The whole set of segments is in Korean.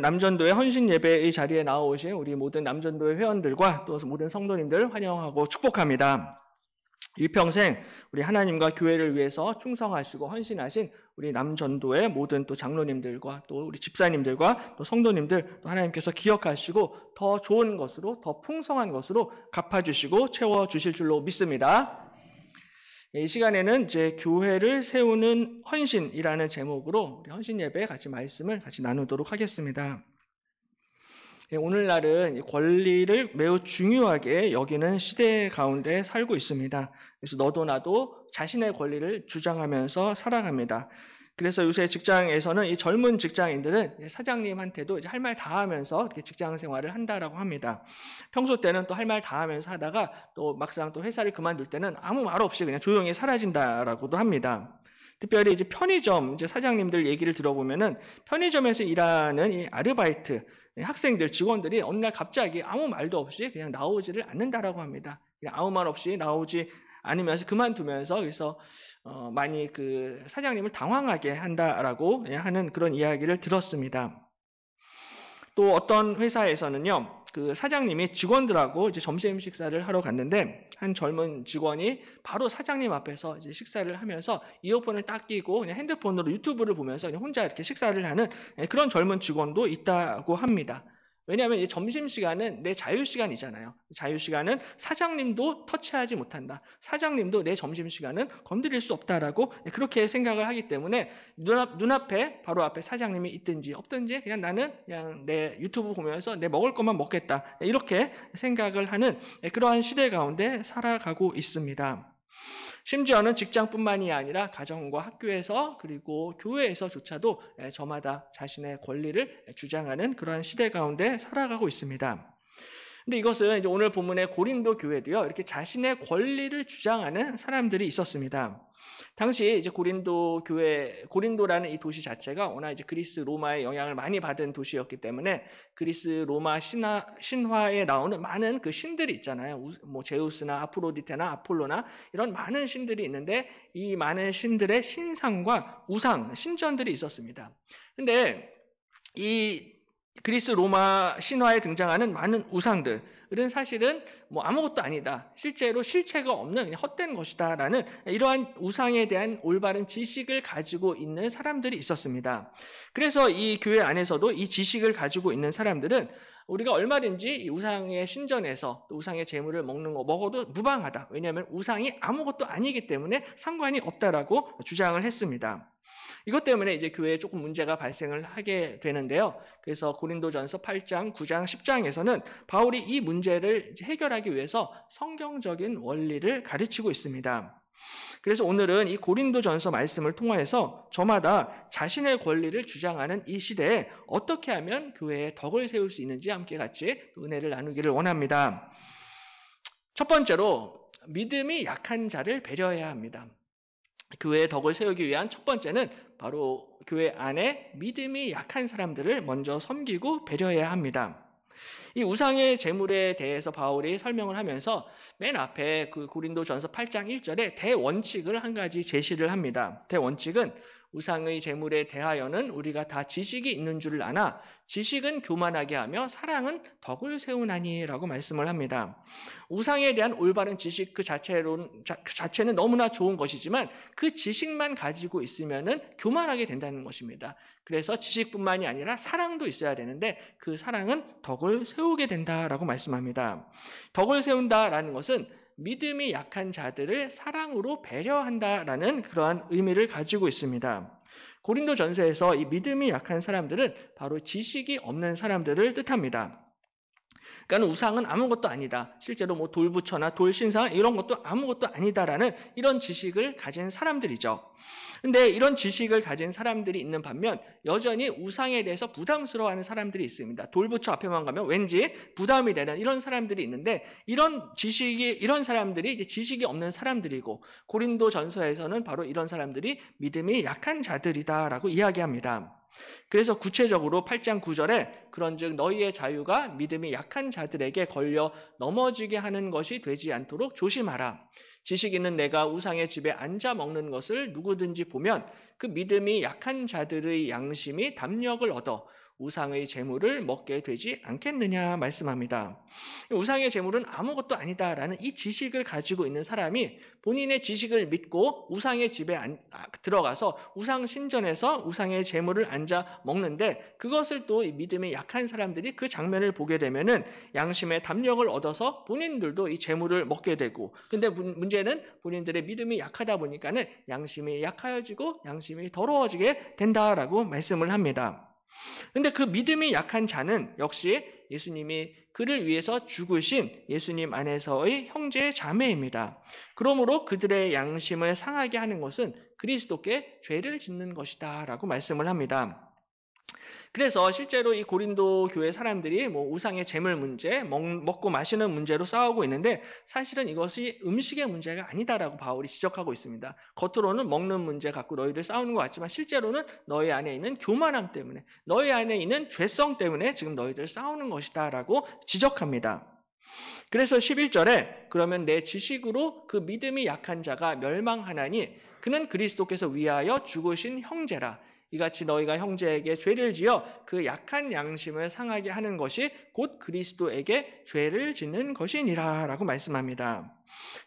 남전도의 헌신 예배의 자리에 나오신 우리 모든 남전도의 회원들과 또 모든 성도님들 환영하고 축복합니다. 일평생 우리 하나님과 교회를 위해서 충성하시고 헌신하신 우리 남전도의 모든 또 장로님들과 또 우리 집사님들과 또 성도님들 또 하나님께서 기억하시고 더 좋은 것으로 더 풍성한 것으로 갚아주시고 채워주실 줄로 믿습니다. 이 시간에는 이제 교회를 세우는 헌신이라는 제목으로 우리 헌신 예배 같이 말씀을 같이 나누도록 하겠습니다. 오늘날은 권리를 매우 중요하게 여기는 시대 가운데 살고 있습니다. 그래서 너도 나도 자신의 권리를 주장하면서 살아갑니다. 그래서 요새 직장에서는 이 젊은 직장인들은 사장님한테도 이제 할 말 다 하면서 이렇게 직장 생활을 한다라고 합니다. 평소 때는 또 할 말 다 하면서 하다가 또 막상 또 회사를 그만둘 때는 아무 말 없이 그냥 조용히 사라진다라고도 합니다. 특별히 이제 편의점 이제 사장님들 얘기를 들어보면은 편의점에서 일하는 이 아르바이트 학생들 직원들이 어느 날 갑자기 아무 말도 없이 그냥 나오지를 않는다라고 합니다. 그냥 아무 말 없이 나오지 않으면서 그만두면서 그래서 많이 그 사장님을 당황하게 한다라고 하는 그런 이야기를 들었습니다. 또 어떤 회사에서는요, 그 사장님이 직원들하고 이제 점심 식사를 하러 갔는데 한 젊은 직원이 바로 사장님 앞에서 이제 식사를 하면서 이어폰을 딱 끼고 그냥 핸드폰으로 유튜브를 보면서 그냥 혼자 이렇게 식사를 하는 그런 젊은 직원도 있다고 합니다. 왜냐하면 이 점심시간은 내 자유시간이잖아요. 자유시간은 사장님도 터치하지 못한다. 사장님도 내 점심시간은 건드릴 수 없다라고 그렇게 생각을 하기 때문에 눈앞에 바로 앞에 사장님이 있든지 없든지 그냥 나는 그냥 내 유튜브 보면서 내 먹을 것만 먹겠다. 이렇게 생각을 하는 그러한 시대 가운데 살아가고 있습니다. 심지어는 직장뿐만이 아니라 가정과 학교에서 그리고 교회에서조차도 저마다 자신의 권리를 주장하는 그러한 시대 가운데 살아가고 있습니다. 근데 이것은 이제 오늘 본문의 고린도 교회도요, 이렇게 자신의 권리를 주장하는 사람들이 있었습니다. 당시 이제 고린도라는 이 도시 자체가 워낙 이제 그리스 로마의 영향을 많이 받은 도시였기 때문에 그리스 로마 신화에 나오는 많은 그 신들이 있잖아요. 뭐 제우스나 아프로디테나 아폴로나 이런 많은 신들이 있는데 이 많은 신들의 신상과 우상, 신전들이 있었습니다. 근데 이 그리스 로마 신화에 등장하는 많은 우상들은 사실은 뭐 아무것도 아니다. 실제로 실체가 없는 그냥 헛된 것이다라는 이러한 우상에 대한 올바른 지식을 가지고 있는 사람들이 있었습니다. 그래서 이 교회 안에서도 이 지식을 가지고 있는 사람들은 우리가 얼마든지 이 우상의 신전에서 우상의 제물을 먹어도 무방하다. 왜냐하면 우상이 아무것도 아니기 때문에 상관이 없다라고 주장을 했습니다. 이것 때문에 이제 교회에 조금 문제가 발생을 하게 되는데요. 그래서 고린도전서 8장, 9장, 10장에서는 바울이 이 문제를 해결하기 위해서 성경적인 원리를 가르치고 있습니다. 그래서 오늘은 이 고린도전서 말씀을 통해서 저마다 자신의 권리를 주장하는 이 시대에 어떻게 하면 교회에 덕을 세울 수 있는지 함께 같이 은혜를 나누기를 원합니다. 첫 번째로 믿음이 약한 자를 배려해야 합니다. 교회의 덕을 세우기 위한 첫 번째는 바로 교회 안에 믿음이 약한 사람들을 먼저 섬기고 배려해야 합니다. 이 우상의 제물에 대해서 바울이 설명을 하면서 맨 앞에 그 고린도전서 8장 1절에 대원칙을 한 가지 제시를 합니다. 대원칙은 우상의 제물에 대하여는 우리가 다 지식이 있는 줄을 아나 지식은 교만하게 하며 사랑은 덕을 세우나니라고 말씀을 합니다. 우상에 대한 올바른 지식 그 자체는 너무나 좋은 것이지만 그 지식만 가지고 있으면은 교만하게 된다는 것입니다. 그래서 지식뿐만이 아니라 사랑도 있어야 되는데 그 사랑은 덕을 세우게 된다라고 말씀합니다. 덕을 세운다라는 것은 믿음이 약한 자들을 사랑으로 배려한다라는 그러한 의미를 가지고 있습니다. 고린도전서에서 이 믿음이 약한 사람들은 바로 지식이 없는 사람들을 뜻합니다. 그러니까 우상은 아무것도 아니다. 실제로 뭐 돌부처나 돌신상 이런 것도 아무것도 아니다라는 이런 지식을 가진 사람들이죠. 근데 이런 지식을 가진 사람들이 있는 반면 여전히 우상에 대해서 부담스러워하는 사람들이 있습니다. 돌부처 앞에만 가면 왠지 부담이 되는 이런 사람들이 있는데 이런 사람들이 이제 지식이 없는 사람들이고 고린도전서에서는 바로 이런 사람들이 믿음이 약한 자들이다라고 이야기합니다. 그래서 구체적으로 8장 9절에 그런즉 너희의 자유가 믿음이 약한 자들에게 걸려 넘어지게 하는 것이 되지 않도록 조심하라. 지식 있는 내가 우상의 집에 앉아 먹는 것을 누구든지 보면 그 믿음이 약한 자들의 양심이 담력을 얻어 우상의 제물을 먹게 되지 않겠느냐 말씀합니다. 우상의 제물은 아무것도 아니다라는 이 지식을 가지고 있는 사람이 본인의 지식을 믿고 우상의 집에 들어가서 우상 신전에서 우상의 제물을 앉아 먹는데, 그것을 또 믿음이 약한 사람들이 그 장면을 보게 되면은 양심의 담력을 얻어서 본인들도 이 제물을 먹게 되고, 근데 문제는 본인들의 믿음이 약하다 보니까는 양심이 약하여지고 양심이 더러워지게 된다라고 말씀을 합니다. 근데 그 믿음이 약한 자는 역시 예수님이 그를 위해서 죽으신 예수님 안에서의 형제 자매입니다. 그러므로 그들의 양심을 상하게 하는 것은 그리스도께 죄를 짓는 것이다 라고 말씀을 합니다. 그래서 실제로 이 고린도 교회 사람들이 우상의 제물 문제, 먹고 마시는 문제로 싸우고 있는데, 사실은 이것이 음식의 문제가 아니다라고 바울이 지적하고 있습니다. 겉으로는 먹는 문제 갖고 너희들 싸우는 것 같지만 실제로는 너희 안에 있는 교만함 때문에, 너희 안에 있는 죄성 때문에 지금 너희들 싸우는 것이다라고 지적합니다. 그래서 11절에 그러면 내 지식으로 그 믿음이 약한 자가 멸망하나니 그는 그리스도께서 위하여 죽으신 형제라. 이같이 너희가 형제에게 죄를 지어 그 약한 양심을 상하게 하는 것이 곧 그리스도에게 죄를 짓는 것이니라 라고 말씀합니다.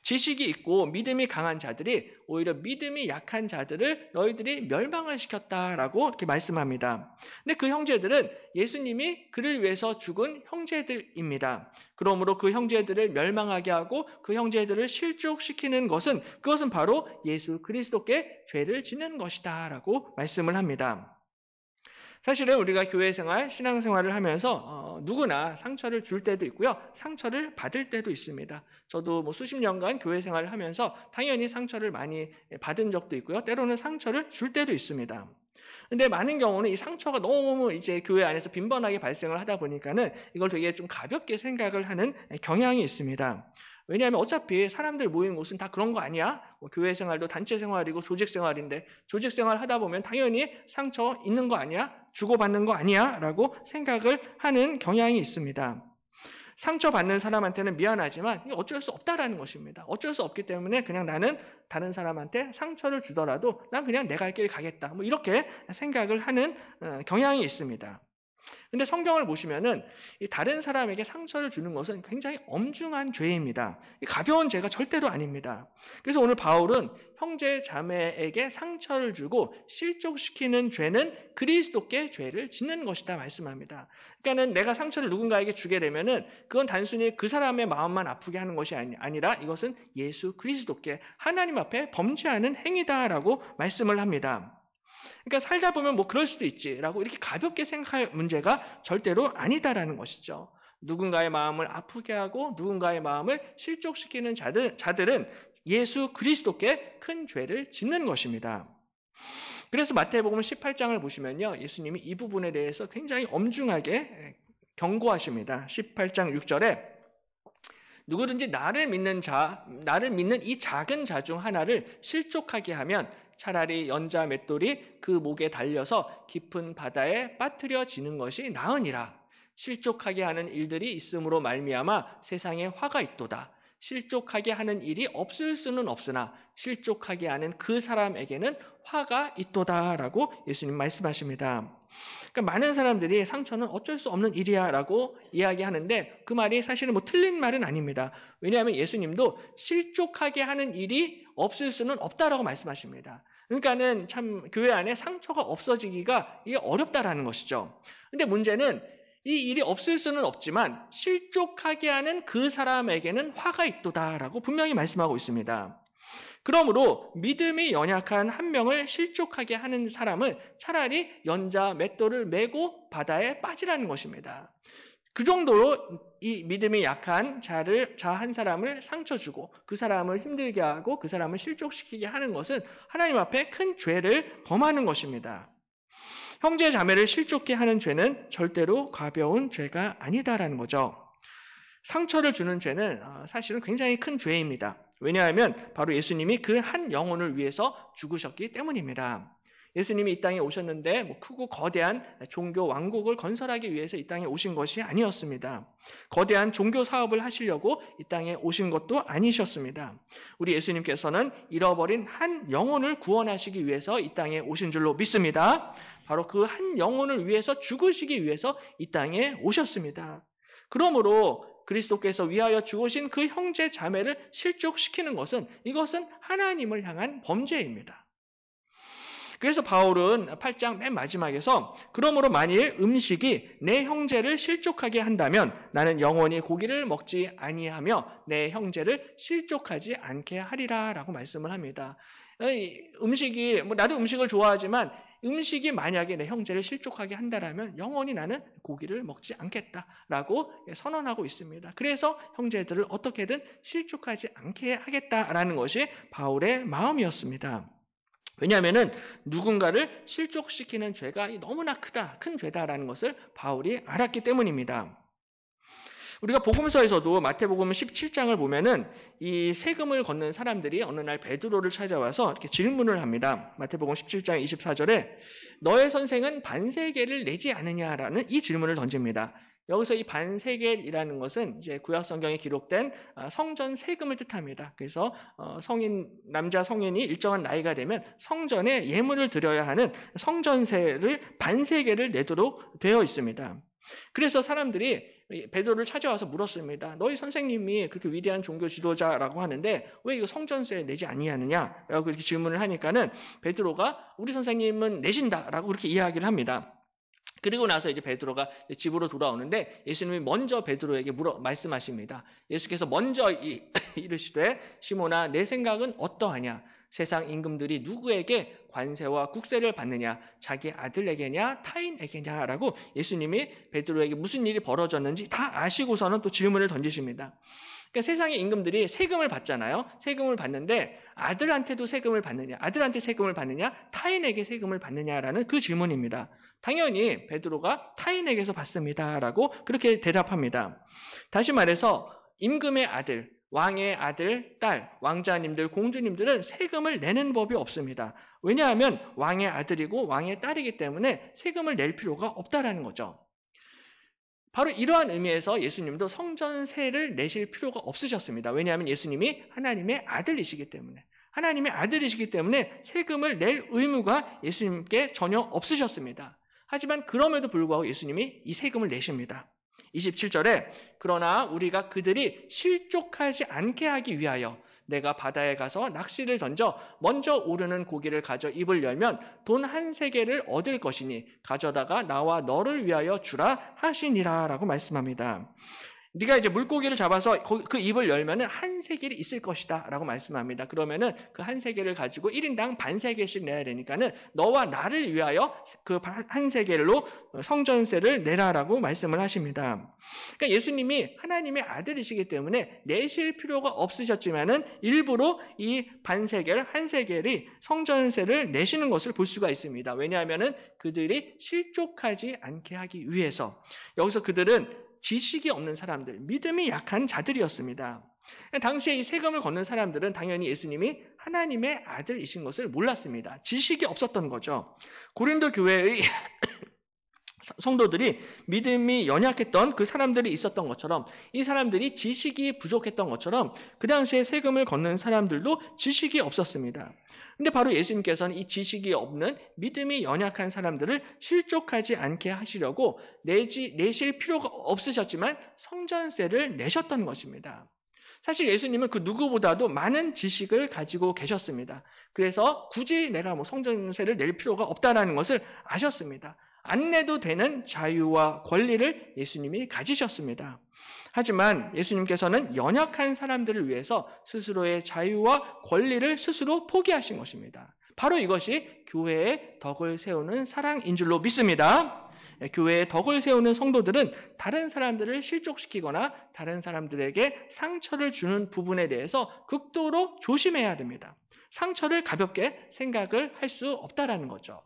지식이 있고 믿음이 강한 자들이 오히려 믿음이 약한 자들을 너희들이 멸망을 시켰다라고 이렇게 말씀합니다. 근데 그 형제들은 예수님이 그를 위해서 죽은 형제들입니다. 그러므로 그 형제들을 멸망하게 하고 그 형제들을 실족시키는 것은, 그것은 바로 예수 그리스도께 죄를 짓는 것이다 라고 말씀을 합니다. 사실은 우리가 교회 생활, 신앙생활을 하면서 누구나 상처를 줄 때도 있고요, 상처를 받을 때도 있습니다. 저도 수십 년간 교회 생활을 하면서 당연히 상처를 많이 받은 적도 있고요, 때로는 상처를 줄 때도 있습니다. 근데 많은 경우는 이 상처가 너무 이제 교회 안에서 빈번하게 발생을 하다 보니까는 이걸 되게 좀 가볍게 생각을 하는 경향이 있습니다. 왜냐하면 어차피 사람들 모이는 곳은 다 그런 거 아니야? 교회 생활도 단체 생활이고 조직 생활인데 조직 생활 하다 보면 당연히 상처 있는 거 아니야? 주고받는 거 아니야? 라고 생각을 하는 경향이 있습니다. 상처받는 사람한테는 미안하지만 어쩔 수 없다라는 것입니다. 어쩔 수 없기 때문에 그냥 나는 다른 사람한테 상처를 주더라도 난 그냥 내 갈 길 가겠다, 이렇게 생각을 하는 경향이 있습니다. 근데 성경을 보시면은 이 다른 사람에게 상처를 주는 것은 굉장히 엄중한 죄입니다. 가벼운 죄가 절대로 아닙니다. 그래서 오늘 바울은 형제 자매에게 상처를 주고 실족시키는 죄는 그리스도께 죄를 짓는 것이다 말씀합니다. 그러니까는 내가 상처를 누군가에게 주게 되면은 그건 단순히 그 사람의 마음만 아프게 하는 것이 아니라 이것은 예수 그리스도께 하나님 앞에 범죄하는 행위다라고 말씀을 합니다. 그러니까 살다 보면 그럴 수도 있지라고 이렇게 가볍게 생각할 문제가 절대로 아니다라는 것이죠. 누군가의 마음을 아프게 하고 누군가의 마음을 실족시키는 자들은 예수 그리스도께 큰 죄를 짓는 것입니다. 그래서 마태복음 18장을 보시면요, 예수님이 이 부분에 대해서 굉장히 엄중하게 경고하십니다. 18장 6절에 누구든지 나를 믿는 이 작은 자 중 하나를 실족하게 하면 차라리 연자 맷돌이 그 목에 달려서 깊은 바다에 빠뜨려지는 것이 나으니라. 실족하게 하는 일들이 있음으로 말미암아 세상에 화가 있도다. 실족하게 하는 일이 없을 수는 없으나 실족하게 하는 그 사람에게는 화가 있도다라고 예수님 말씀하십니다. 그러니까 많은 사람들이 상처는 어쩔 수 없는 일이야 라고 이야기하는데 그 말이 사실은 틀린 말은 아닙니다. 왜냐하면 예수님도 실족하게 하는 일이 없을 수는 없다라고 말씀하십니다. 그러니까는 참 교회 안에 상처가 없어지기가 이게 어렵다라는 것이죠. 근데 문제는 이 일이 없을 수는 없지만 실족하게 하는 그 사람에게는 화가 있도다라고 분명히 말씀하고 있습니다. 그러므로 믿음이 연약한 한 명을 실족하게 하는 사람은 차라리 연자 맷돌을 메고 바다에 빠지라는 것입니다. 그 정도로 이 믿음이 약한 자 한 사람을 상처 주고 그 사람을 힘들게 하고 그 사람을 실족시키게 하는 것은 하나님 앞에 큰 죄를 범하는 것입니다. 형제 자매를 실족케 하는 죄는 절대로 가벼운 죄가 아니다라는 거죠. 상처를 주는 죄는 사실은 굉장히 큰 죄입니다. 왜냐하면 바로 예수님이 그 한 영혼을 위해서 죽으셨기 때문입니다. 예수님이 이 땅에 오셨는데 크고 거대한 종교 왕국을 건설하기 위해서 이 땅에 오신 것이 아니었습니다. 거대한 종교 사업을 하시려고 이 땅에 오신 것도 아니셨습니다. 우리 예수님께서는 잃어버린 한 영혼을 구원하시기 위해서 이 땅에 오신 줄로 믿습니다. 바로 그 한 영혼을 위해서 죽으시기 위해서 이 땅에 오셨습니다. 그러므로 그리스도께서 위하여 죽으신 그 형제 자매를 실족시키는 것은 이것은 하나님을 향한 범죄입니다. 그래서 바울은 8장 맨 마지막에서 그러므로 만일 음식이 내 형제를 실족하게 한다면 나는 영원히 고기를 먹지 아니하며 내 형제를 실족하지 않게 하리라 라고 말씀을 합니다. 음식이 나도 음식을 좋아하지만 음식이 만약에 내 형제를 실족하게 한다라면 영원히 나는 고기를 먹지 않겠다라고 선언하고 있습니다. 그래서 형제들을 어떻게든 실족하지 않게 하겠다라는 것이 바울의 마음이었습니다. 왜냐하면 누군가를 실족시키는 죄가 너무나 큰 죄다라는 것을 바울이 알았기 때문입니다. 우리가 복음서에서도 마태복음 17장을 보면은 이 세금을 걷는 사람들이 어느 날 베드로를 찾아와서 이렇게 질문을 합니다. 마태복음 17장 24절에 너의 선생은 반세겔을 내지 않느냐라는 이 질문을 던집니다. 여기서 이 반세겔이라는 것은 이제 구약 성경에 기록된 성전 세금을 뜻합니다. 그래서 남자 성인이 일정한 나이가 되면 성전에 예물을 드려야 하는 성전세를 반세겔을 내도록 되어 있습니다. 그래서 사람들이 베드로를 찾아와서 물었습니다. 너희 선생님이 그렇게 위대한 종교 지도자라고 하는데 왜 이거 성전세 내지 아니하느냐라고 그렇게 질문을 하니까는 베드로가 우리 선생님은 내신다라고 그렇게 이야기를 합니다. 그리고 나서 이제 베드로가 집으로 돌아오는데 예수님이 먼저 베드로에게 말씀하십니다. 예수께서 먼저 이르시되 시몬아 내 생각은 어떠하냐? 세상 임금들이 누구에게 관세와 국세를 받느냐? 자기 아들에게냐 타인에게냐라고 예수님이 베드로에게 무슨 일이 벌어졌는지 다 아시고서는 또 질문을 던지십니다. 그러니까 세상의 임금들이 세금을 받잖아요. 세금을 받는데 아들한테도 세금을 받느냐, 아들한테 세금을 받느냐, 타인에게 세금을 받느냐라는 그 질문입니다. 당연히 베드로가 타인에게서 받습니다라고 그렇게 대답합니다. 다시 말해서 임금의 아들, 왕의 아들, 딸, 왕자님들, 공주님들은 세금을 내는 법이 없습니다. 왜냐하면 왕의 아들이고 왕의 딸이기 때문에 세금을 낼 필요가 없다라는 거죠. 바로 이러한 의미에서 예수님도 성전세를 내실 필요가 없으셨습니다. 왜냐하면 예수님이 하나님의 아들이시기 때문에 세금을 낼 의무가 예수님께 전혀 없으셨습니다. 하지만 그럼에도 불구하고 예수님이 이 세금을 내십니다. 27절에 그러나 우리가 그들이 실족하지 않게 하기 위하여 내가 바다에 가서 낚시를 던져 먼저 오르는 고기를 가져 입을 열면 돈 한 세겔을 얻을 것이니 가져다가 나와 너를 위하여 주라 하시니라 라고 말씀합니다. 네가 이제 물고기를 잡아서 그 입을 열면은 한 세겔이 있을 것이다 라고 말씀합니다. 그러면은 그 한 세겔을 가지고 1인당 반 세겔씩 내야 되니까는 너와 나를 위하여 그 한 세겔로 성전세를 내라라고 말씀을 하십니다. 그러니까 예수님이 하나님의 아들이시기 때문에 내실 필요가 없으셨지만은 일부러 이 반 세겔, 한 세겔이 성전세를 내시는 것을 볼 수가 있습니다. 왜냐하면은 그들이 실족하지 않게 하기 위해서. 여기서 그들은 지식이 없는 사람들, 믿음이 약한 자들이었습니다. 당시에 이 세금을 걷는 사람들은 당연히 예수님이 하나님의 아들이신 것을 몰랐습니다. 지식이 없었던 거죠. 고린도 교회의 성도들이 믿음이 연약했던 그 사람들이 있었던 것처럼 이 사람들이 지식이 부족했던 것처럼 그 당시에 세금을 걷는 사람들도 지식이 없었습니다. 근데 바로 예수님께서는 이 지식이 없는 믿음이 연약한 사람들을 실족하지 않게 하시려고 내실 필요가 없으셨지만 성전세를 내셨던 것입니다. 사실 예수님은 그 누구보다도 많은 지식을 가지고 계셨습니다. 그래서 굳이 내가 성전세를 낼 필요가 없다는 것을 아셨습니다. 안 내도 되는 자유와 권리를 예수님이 가지셨습니다. 하지만 예수님께서는 연약한 사람들을 위해서 스스로의 자유와 권리를 스스로 포기하신 것입니다. 바로 이것이 교회의 덕을 세우는 사랑인 줄로 믿습니다. 교회의 덕을 세우는 성도들은 다른 사람들을 실족시키거나 다른 사람들에게 상처를 주는 부분에 대해서 극도로 조심해야 됩니다. 상처를 가볍게 생각을 할 수 없다라는 거죠.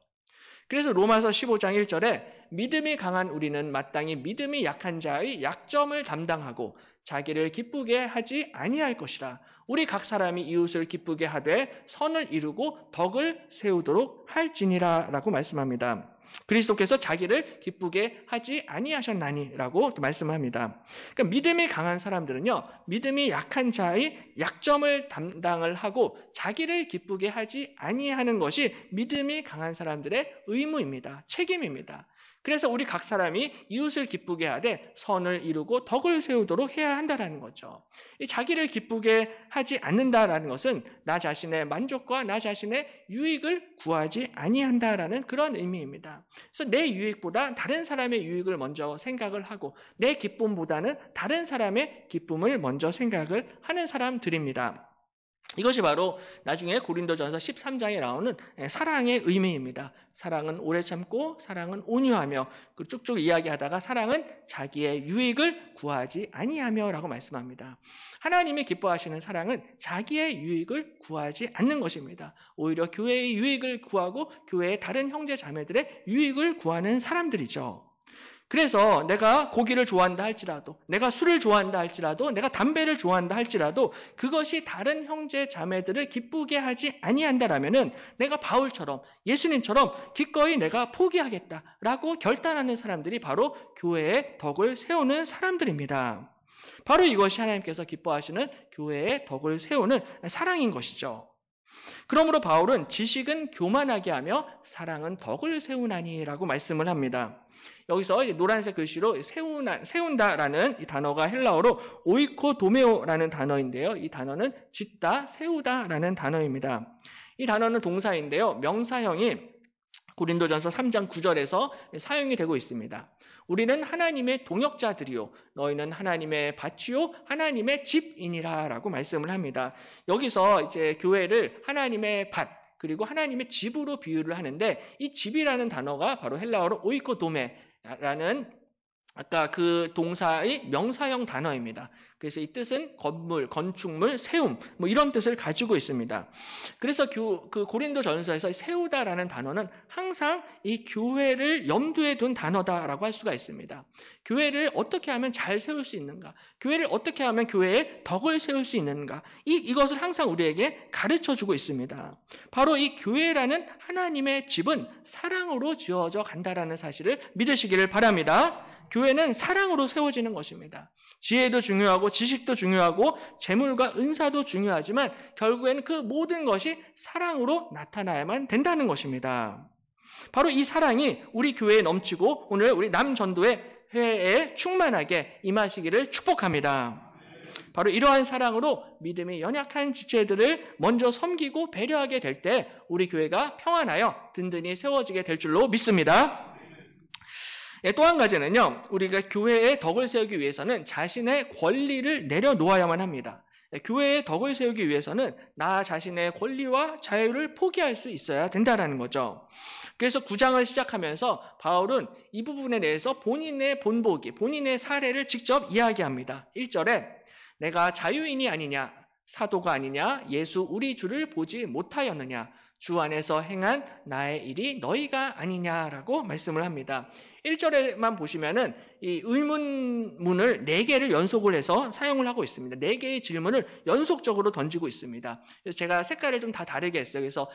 그래서 로마서 15장 1절에 믿음이 강한 우리는 마땅히 믿음이 약한 자의 약점을 담당하고 자기를 기쁘게 하지 아니할 것이라. 우리 각 사람이 이웃을 기쁘게 하되 선을 이루고 덕을 세우도록 할지니라 라고 말씀합니다. 그리스도께서 자기를 기쁘게 하지 아니하셨나니라고 말씀합니다. 그러니까 믿음이 강한 사람들은요, 믿음이 약한 자의 약점을 담당을 하고 자기를 기쁘게 하지 아니하는 것이 믿음이 강한 사람들의 의무입니다. 책임입니다. 그래서 우리 각 사람이 이웃을 기쁘게 하되 선을 이루고 덕을 세우도록 해야 한다는 거죠. 이 자기를 기쁘게 하지 않는다라는 것은 나 자신의 만족과 나 자신의 유익을 구하지 아니한다라는 그런 의미입니다. 그래서 내 유익보다 다른 사람의 유익을 먼저 생각을 하고 내 기쁨보다는 다른 사람의 기쁨을 먼저 생각을 하는 사람들입니다. 이것이 바로 나중에 고린도전서 13장에 나오는 사랑의 의미입니다. 사랑은 오래 참고 사랑은 온유하며 쭉쭉 이야기하다가 사랑은 자기의 유익을 구하지 아니하며 라고 말씀합니다. 하나님이 기뻐하시는 사랑은 자기의 유익을 구하지 않는 것입니다. 오히려 교회의 유익을 구하고 교회의 다른 형제 자매들의 유익을 구하는 사람들이죠. 그래서 내가 고기를 좋아한다 할지라도, 내가 술을 좋아한다 할지라도, 내가 담배를 좋아한다 할지라도 그것이 다른 형제 자매들을 기쁘게 하지 아니한다라면은 내가 바울처럼 예수님처럼 기꺼이 내가 포기하겠다라고 결단하는 사람들이 바로 교회의 덕을 세우는 사람들입니다. 바로 이것이 하나님께서 기뻐하시는 교회의 덕을 세우는 사랑인 것이죠. 그러므로 바울은 지식은 교만하게 하며 사랑은 덕을 세우나니라고 말씀을 합니다. 여기서 노란색 글씨로 세운다라는 이 단어가 헬라어로 오이코도메오라는 단어인데요. 이 단어는 짓다, 세우다라는 단어입니다. 이 단어는 동사인데요. 명사형이 고린도전서 3장 9절에서 사용이 되고 있습니다. 우리는 하나님의 동역자들이요 너희는 하나님의 밭이요 하나님의 집이니라라고 말씀을 합니다. 여기서 이제 교회를 하나님의 밭 그리고 하나님의 집으로 비유를 하는데 이 집이라는 단어가 바로 헬라어로 오이코도메라는 아까 그 동사의 명사형 단어입니다. 그래서 이 뜻은 건물, 건축물, 세움 뭐 이런 뜻을 가지고 있습니다. 그래서 그 고린도전서에서 세우다라는 단어는 항상 이 교회를 염두에 둔 단어다라고 할 수가 있습니다. 교회를 어떻게 하면 잘 세울 수 있는가? 교회를 어떻게 하면 교회에 덕을 세울 수 있는가? 이것을 항상 우리에게 가르쳐주고 있습니다. 바로 이 교회라는 하나님의 집은 사랑으로 지어져 간다라는 사실을 믿으시기를 바랍니다. 교회는 사랑으로 세워지는 것입니다. 지혜도 중요하고 지식도 중요하고 재물과 은사도 중요하지만 결국에는 그 모든 것이 사랑으로 나타나야만 된다는 것입니다. 바로 이 사랑이 우리 교회에 넘치고 오늘 우리 남전도회 회에 충만하게 임하시기를 축복합니다. 바로 이러한 사랑으로 믿음이 연약한 지체들을 먼저 섬기고 배려하게 될 때 우리 교회가 평안하여 든든히 세워지게 될 줄로 믿습니다. 또 한 가지는요, 우리가 교회의 덕을 세우기 위해서는 자신의 권리를 내려놓아야만 합니다. 교회의 덕을 세우기 위해서는 나 자신의 권리와 자유를 포기할 수 있어야 된다는 거죠. 그래서 9장을 시작하면서 바울은 이 부분에 대해서 본인의 본보기, 본인의 사례를 직접 이야기합니다. 1절에 내가 자유인이 아니냐, 사도가 아니냐, 예수 우리 주를 보지 못하였느냐, 주 안에서 행한 나의 일이 너희가 아니냐라고 말씀을 합니다. 1절에만 보시면은 이 의문문을 4개를 연속을 해서 사용을 하고 있습니다. 4개의 질문을 연속적으로 던지고 있습니다. 그래서 제가 색깔을 좀 다 다르게 했어요. 그래서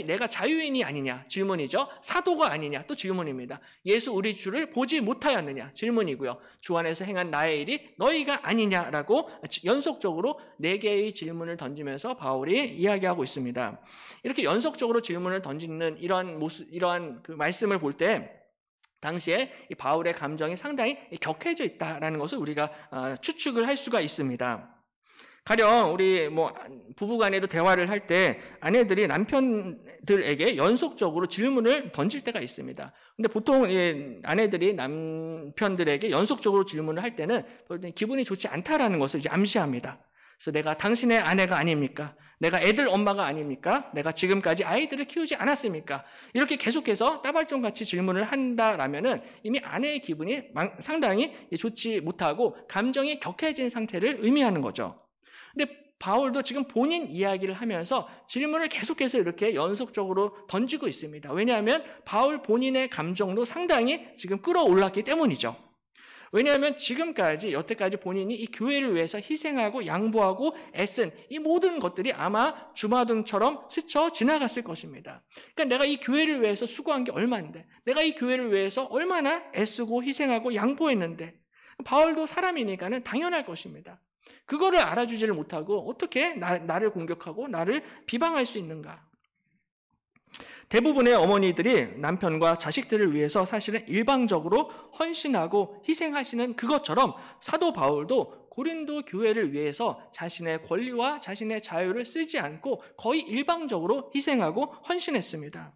내가 자유인이 아니냐 질문이죠. 사도가 아니냐 또 질문입니다. 예수 우리 주를 보지 못하였느냐 질문이고요. 주 안에서 행한 나의 일이 너희가 아니냐라고 연속적으로 4개의 질문을 던지면서 바울이 이야기하고 있습니다. 이렇게 연속적으로 질문을 던지는 이러한 그 말씀을 볼 때 당시에 이 바울의 감정이 상당히 격해져 있다라는 것을 우리가 추측을 할 수가 있습니다. 가령 우리 부부간에도 대화를 할 때 아내들이 남편들에게 연속적으로 질문을 던질 때가 있습니다. 근데 보통 아내들이 남편들에게 연속적으로 질문을 할 때는 기분이 좋지 않다라는 것을 이제 암시합니다. 그래서 내가 당신의 아내가 아닙니까? 내가 애들 엄마가 아닙니까? 내가 지금까지 아이들을 키우지 않았습니까? 이렇게 계속해서 따발총같이 질문을 한다라면은 이미 아내의 기분이 상당히 좋지 못하고 감정이 격해진 상태를 의미하는 거죠. 근데 바울도 지금 본인 이야기를 하면서 질문을 계속해서 이렇게 연속적으로 던지고 있습니다. 왜냐하면 바울 본인의 감정도 상당히 지금 끌어올랐기 때문이죠. 왜냐하면 지금까지 여태까지 본인이 이 교회를 위해서 희생하고 양보하고 애쓴 이 모든 것들이 아마 주마등처럼 스쳐 지나갔을 것입니다. 그러니까 내가 이 교회를 위해서 수고한 게 얼마인데, 내가 이 교회를 위해서 얼마나 애쓰고 희생하고 양보했는데, 바울도 사람이니까는 당연할 것입니다. 그거를 알아주지를 못하고 어떻게 나를 공격하고 나를 비방할 수 있는가? 대부분의 어머니들이 남편과 자식들을 위해서 사실은 일방적으로 헌신하고 희생하시는 그것처럼 사도 바울도 고린도 교회를 위해서 자신의 권리와 자신의 자유를 쓰지 않고 거의 일방적으로 희생하고 헌신했습니다.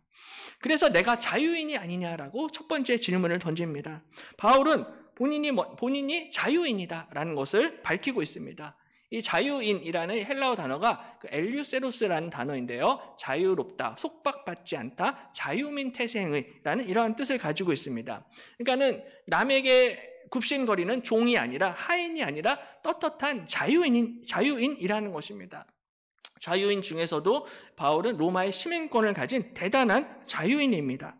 그래서 내가 자유인이 아니냐라고 첫 번째 질문을 던집니다. 바울은 본인이 자유인이다라는 것을 밝히고 있습니다. 이 자유인이라는 헬라어 단어가 엘류세로스라는 단어인데요. 자유롭다, 속박받지 않다, 자유민 태생의라는 이러한 뜻을 가지고 있습니다. 그러니까는 남에게 굽신거리는 종이 아니라 하인이 아니라 떳떳한 자유인이라는 것입니다. 자유인 중에서도 바울은 로마의 시민권을 가진 대단한 자유인입니다.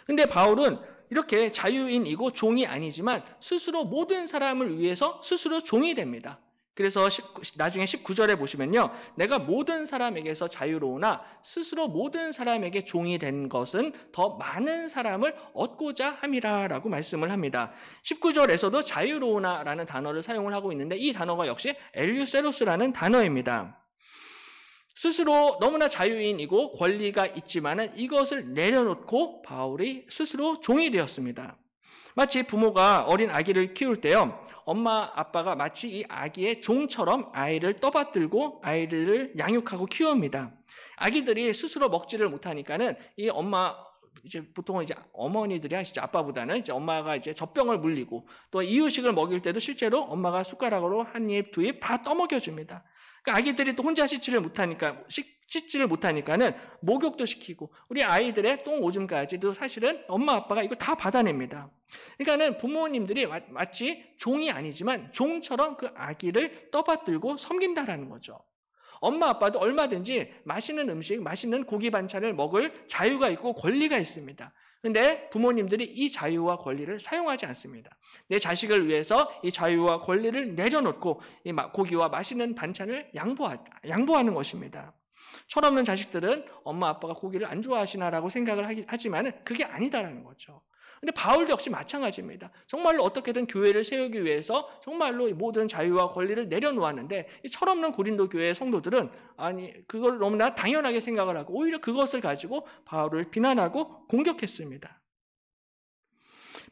근데 바울은 이렇게 자유인이고 종이 아니지만 스스로 모든 사람을 위해서 스스로 종이 됩니다. 그래서 나중에 19절에 보시면요. 내가 모든 사람에게서 자유로우나 스스로 모든 사람에게 종이 된 것은 더 많은 사람을 얻고자 함이라 라고 말씀을 합니다. 19절에서도 자유로우나라는 단어를 사용을 하고 있는데 이 단어가 역시 엘류세로스라는 단어입니다. 스스로 너무나 자유인이고 권리가 있지만은 이것을 내려놓고 바울이 스스로 종이 되었습니다. 마치 부모가 어린 아기를 키울 때요. 엄마 아빠가 마치 이 아기의 종처럼 아이를 떠받들고 아이를 양육하고 키웁니다. 아기들이 스스로 먹지를 못하니까는 이 엄마 보통은 어머니들이 하시죠. 아빠보다는 엄마가 젖병을 물리고 또 이유식을 먹일 때도 실제로 엄마가 숟가락으로 한 입, 두 입 다 떠먹여 줍니다. 그러니까 아기들이 또 혼자 씻지를 못하니까는 목욕도 시키고 우리 아이들의 똥 오줌까지도 사실은 엄마 아빠가 이거 다 받아냅니다. 그러니까는 부모님들이 마치 종이 아니지만 종처럼 그 아기를 떠받들고 섬긴다라는 거죠. 엄마 아빠도 얼마든지 맛있는 음식, 맛있는 고기 반찬을 먹을 자유가 있고 권리가 있습니다. 그런데 부모님들이 이 자유와 권리를 사용하지 않습니다. 내 자식을 위해서 이 자유와 권리를 내려놓고 이 고기와 맛있는 반찬을 양보하는 것입니다. 철없는 자식들은 엄마 아빠가 고기를 안 좋아하시나라고 생각을 하지만 그게 아니다라는 거죠. 근데 바울도 역시 마찬가지입니다. 정말로 어떻게든 교회를 세우기 위해서 정말로 모든 자유와 권리를 내려놓았는데 이 철없는 고린도 교회의 성도들은 그걸 너무나 당연하게 생각을 하고 오히려 그것을 가지고 바울을 비난하고 공격했습니다.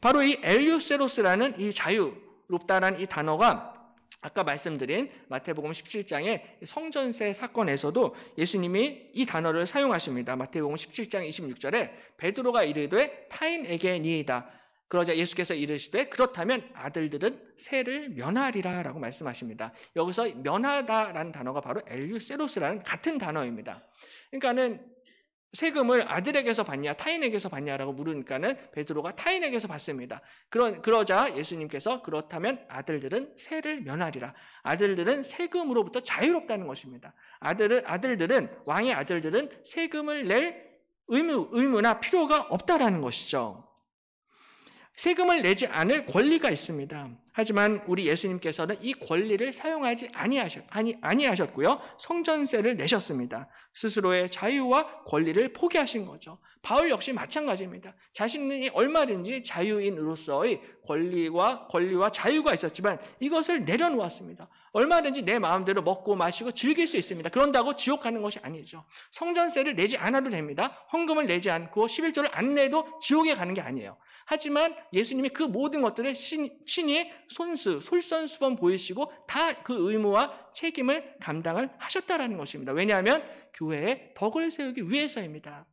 바로 이 엘유세로스라는 이 자유롭다라는 이 단어가 아까 말씀드린 마태복음 17장의 성전세 사건에서도 예수님이 이 단어를 사용하십니다. 마태복음 17장 26절에 베드로가 이르되 타인에게 니이다. 그러자 예수께서 이르시되 그렇다면 아들들은 세를 면하리라 라고 말씀하십니다. 여기서 면하다라는 단어가 바로 엘유세로스라는 같은 단어입니다. 그러니까는 세금을 아들에게서 받냐 타인에게서 받냐라고 물으니까는 베드로가 타인에게서 받습니다. 그러자 예수님께서 그렇다면 아들들은 세를 면하리라. 아들들은 세금으로부터 자유롭다는 것입니다. 왕의 아들들은 세금을 낼 의무나 필요가 없다라는 것이죠. 세금을 내지 않을 권리가 있습니다. 하지만 우리 예수님께서는 이 권리를 사용하지 아니하셨고요. 성전세를 내셨습니다. 스스로의 자유와 권리를 포기하신 거죠. 바울 역시 마찬가지입니다. 자신이 얼마든지 자유인으로서의 권리와 자유가 있었지만 이것을 내려놓았습니다. 얼마든지 내 마음대로 먹고 마시고 즐길 수 있습니다. 그런다고 지옥 가는 것이 아니죠. 성전세를 내지 않아도 됩니다. 헌금을 내지 않고 11조를 안 내도 지옥에 가는 게 아니에요. 하지만 예수님이 그 모든 것들을 친히 솔선수범 보이시고 다 그 의무와 책임을 감당을 하셨다라는 것입니다. 왜냐하면 교회에 덕을 세우기 위해서입니다.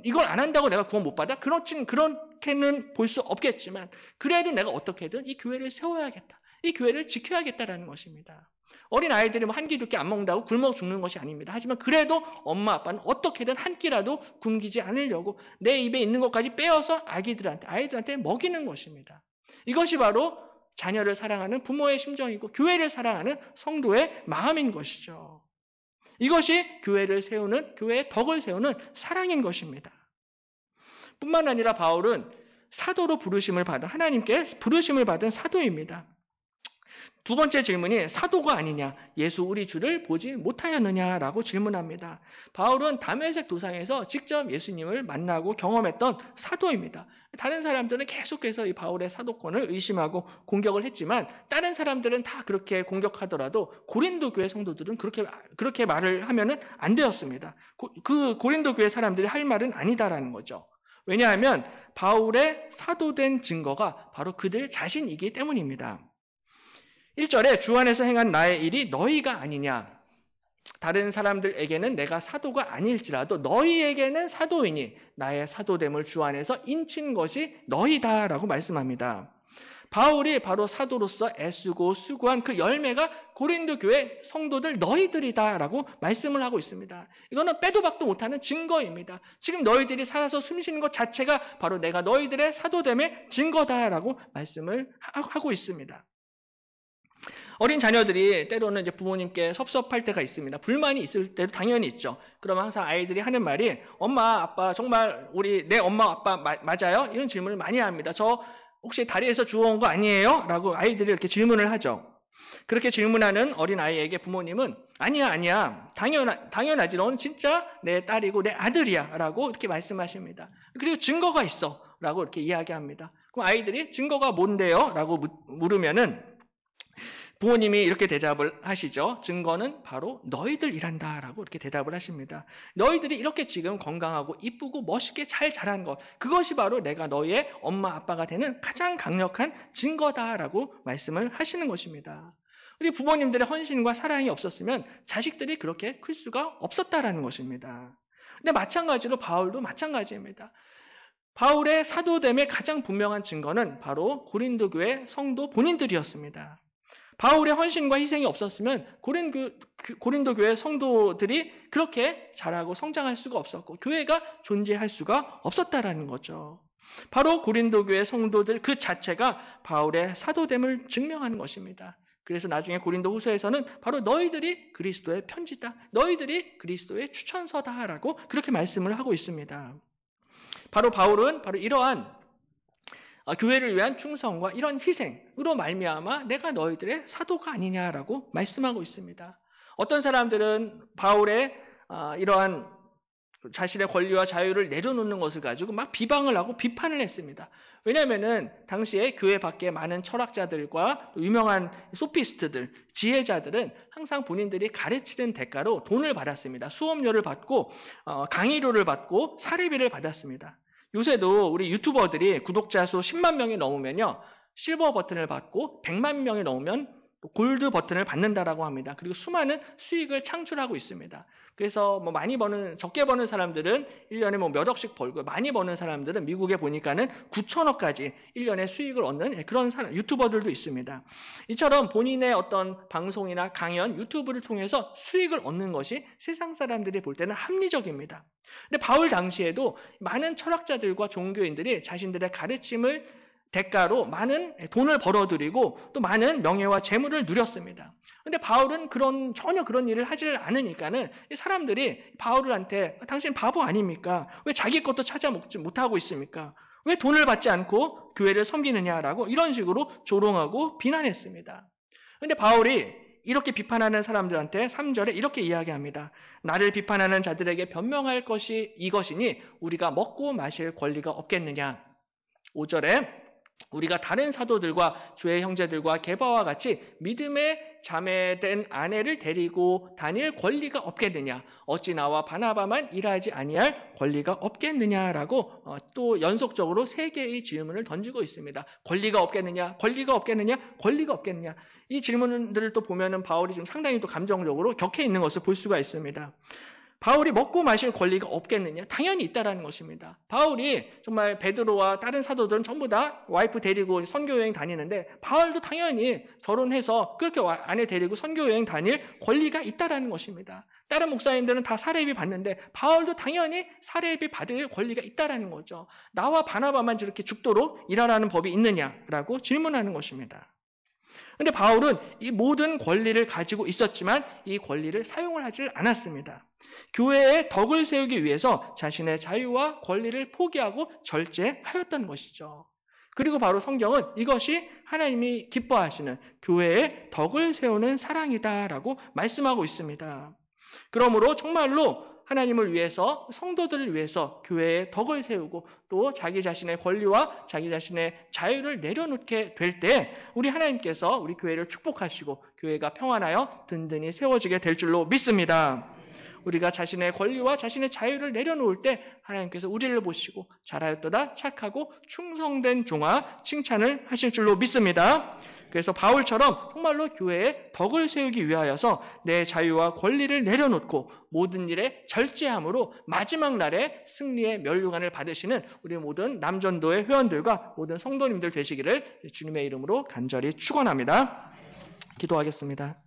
이걸 안 한다고 내가 구원 못 받아? 그렇게는 볼 수 없겠지만 그래도 내가 어떻게든 이 교회를 세워야겠다. 이 교회를 지켜야겠다라는 것입니다. 어린 아이들이 한 끼 두 끼 안 먹는다고 굶어 죽는 것이 아닙니다. 하지만 그래도 엄마 아빠는 어떻게든 한 끼라도 굶기지 않으려고 내 입에 있는 것까지 빼어서 아이들한테 먹이는 것입니다. 이것이 바로 자녀를 사랑하는 부모의 심정이고 교회를 사랑하는 성도의 마음인 것이죠. 이것이 교회의 덕을 세우는 사랑인 것입니다. 뿐만 아니라 바울은 사도로 부르심을 받은, 하나님께 부르심을 받은 사도입니다. 두 번째 질문이 사도가 아니냐, 예수 우리 주를 보지 못하였느냐라고 질문합니다. 바울은 다메섹 도상에서 직접 예수님을 만나고 경험했던 사도입니다. 다른 사람들은 계속해서 이 바울의 사도권을 의심하고 공격을 했지만 다른 사람들은 다 그렇게 공격하더라도 고린도 교회 성도들은 그렇게 말을 하면은 안 되었습니다. 그 고린도 교회 사람들이 할 말은 아니다라는 거죠. 왜냐하면 바울의 사도된 증거가 바로 그들 자신이기 때문입니다. 1절에 주 안에서 행한 나의 일이 너희가 아니냐. 다른 사람들에게는 내가 사도가 아닐지라도 너희에게는 사도이니 나의 사도됨을 주 안에서 인친 것이 너희다라고 말씀합니다. 바울이 바로 사도로서 애쓰고 수고한 그 열매가 고린도 교회 성도들 너희들이다라고 말씀을 하고 있습니다. 이거는 빼도 박도 못하는 증거입니다. 지금 너희들이 살아서 숨쉬는 것 자체가 바로 내가 너희들의 사도됨의 증거다라고 말씀을 하고 있습니다. 어린 자녀들이 때로는 이제 부모님께 섭섭할 때가 있습니다. 불만이 있을 때도 당연히 있죠. 그러면 항상 아이들이 하는 말이 엄마, 아빠 정말 내 엄마, 아빠 맞아요? 이런 질문을 많이 합니다. 저 혹시 다리에서 주워온 거 아니에요? 라고 아이들이 이렇게 질문을 하죠. 그렇게 질문하는 어린 아이에게 부모님은 아니야. 당연하지. 넌 진짜 내 딸이고 내 아들이야. 라고 이렇게 말씀하십니다. 그리고 증거가 있어. 라고 이렇게 이야기합니다. 그럼 아이들이 증거가 뭔데요? 라고 물으면은 부모님이 이렇게 대답을 하시죠. 증거는 바로 너희들이란다 라고 이렇게 대답을 하십니다. 너희들이 이렇게 지금 건강하고 이쁘고 멋있게 잘 자란 것, 그것이 바로 내가 너희의 엄마 아빠가 되는 가장 강력한 증거다라고 말씀을 하시는 것입니다. 우리 부모님들의 헌신과 사랑이 없었으면 자식들이 그렇게 클 수가 없었다라는 것입니다. 근데 마찬가지로 바울도 마찬가지입니다. 바울의 사도됨의 가장 분명한 증거는 바로 고린도 교회 성도 본인들이었습니다. 바울의 헌신과 희생이 없었으면 고린도 교회 성도들이 그렇게 자라고 성장할 수가 없었고 교회가 존재할 수가 없었다라는 거죠. 바로 고린도 교회 성도들 그 자체가 바울의 사도됨을 증명하는 것입니다. 그래서 나중에 고린도 후서에서는 바로 너희들이 그리스도의 편지다, 너희들이 그리스도의 추천서다라고 그렇게 말씀을 하고 있습니다. 바로 바울은 바로 이러한 교회를 위한 충성과 이런 희생으로 말미암아 내가 너희들의 사도가 아니냐라고 말씀하고 있습니다. 어떤 사람들은 바울의 이러한 자신의 권리와 자유를 내려놓는 것을 가지고 막 비방을 하고 비판을 했습니다. 왜냐하면은 당시에 교회 밖에 많은 철학자들과 유명한 소피스트들, 지혜자들은 항상 본인들이 가르치는 대가로 돈을 받았습니다. 수업료를 받고 강의료를 받고 사례비를 받았습니다. 요새도 우리 유튜버들이 구독자 수 10만 명이 넘으면요, 실버 버튼을 받고 100만 명이 넘으면 골드 버튼을 받는다라고 합니다. 그리고 수많은 수익을 창출하고 있습니다. 그래서 적게 버는 사람들은 1년에 몇 억씩 벌고, 많이 버는 사람들은 미국에 보니까는 9천억까지 1년에 수익을 얻는 그런 유튜버들도 있습니다. 이처럼 본인의 어떤 방송이나 강연, 유튜브를 통해서 수익을 얻는 것이 세상 사람들이 볼 때는 합리적입니다. 근데 바울 당시에도 많은 철학자들과 종교인들이 자신들의 가르침을 대가로 많은 돈을 벌어들이고 또 많은 명예와 재물을 누렸습니다. 근데 바울은 전혀 그런 일을 하지를 않으니까는 사람들이 바울한테 당신 바보 아닙니까? 왜 자기 것도 찾아 먹지 못하고 있습니까? 왜 돈을 받지 않고 교회를 섬기느냐라고 이런 식으로 조롱하고 비난했습니다. 근데 바울이 이렇게 비판하는 사람들한테 3절에 이렇게 이야기합니다. 나를 비판하는 자들에게 변명할 것이 이것이니 우리가 먹고 마실 권리가 없겠느냐. 5절에 우리가 다른 사도들과 주의 형제들과 게바와 같이 믿음의 자매된 아내를 데리고 다닐 권리가 없겠느냐. 어찌 나와 바나바만 일하지 아니할 권리가 없겠느냐라고 또 연속적으로 3개의 질문을 던지고 있습니다. 권리가 없겠느냐, 권리가 없겠느냐, 권리가 없겠느냐. 이 질문들을 또 보면은 바울이 좀 상당히 또 감정적으로 격해 있는 것을 볼 수가 있습니다. 바울이 먹고 마실 권리가 없겠느냐? 당연히 있다라는 것입니다. 바울이 정말 베드로와 다른 사도들은 전부 다 와이프 데리고 선교여행 다니는데 바울도 당연히 결혼해서 그렇게 아내 데리고 선교여행 다닐 권리가 있다라는 것입니다. 다른 목사님들은 다 사례비 받는데 바울도 당연히 사례비 받을 권리가 있다라는 거죠. 나와 바나바만 저렇게 죽도록 일하라는 법이 있느냐라고 질문하는 것입니다. 그런데 바울은 이 모든 권리를 가지고 있었지만 이 권리를 사용을 하지 않았습니다. 교회의 덕을 세우기 위해서 자신의 자유와 권리를 포기하고 절제하였던 것이죠. 그리고 바로 성경은 이것이 하나님이 기뻐하시는 교회의 덕을 세우는 사랑이다라고 말씀하고 있습니다. 그러므로 정말로 하나님을 위해서, 성도들을 위해서 교회의 덕을 세우고 또 자기 자신의 권리와 자기 자신의 자유를 내려놓게 될 때 우리 하나님께서 우리 교회를 축복하시고 교회가 평안하여 든든히 세워지게 될 줄로 믿습니다. 우리가 자신의 권리와 자신의 자유를 내려놓을 때 하나님께서 우리를 보시고 잘하였도다 착하고 충성된 종아 칭찬을 하실 줄로 믿습니다. 그래서 바울처럼 정말로 교회의 덕을 세우기 위하여서 내 자유와 권리를 내려놓고 모든 일에 절제함으로 마지막 날에 승리의 면류관을 받으시는 우리 모든 남전도의 회원들과 모든 성도님들 되시기를 주님의 이름으로 간절히 축원합니다. 기도하겠습니다.